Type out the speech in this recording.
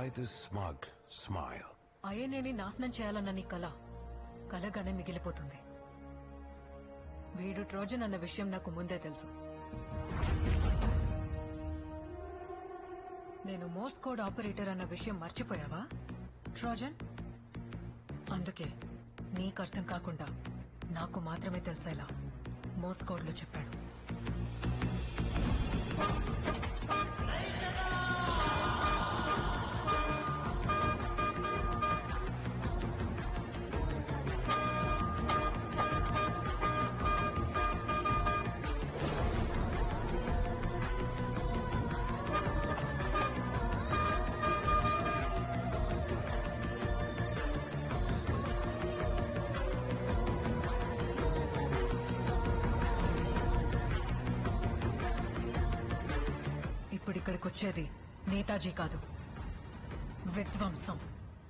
Why this smug smile? అయ్యనేని నాశనం చేయాలన్న నీ కల కలగానే మిగిలిపోతుంది. వీడు ట్రోజన్ అన్న విషయం నాకు ముందే తెలుసు. నేను మోర్స్ కోడ్ ఆపరేటర్ అన్న విషయం మర్చిపోయావా ట్రోజన్? అందుకే నీకు అర్థం కాకుండా నాకు మాత్రమే తెలిసేలా మోర్స్ కోడ్ లో చెప్పాడు. ఇప్పుడు ఇక్కడికొచ్చేది నేతాజీ కాదు, విధ్వంసం.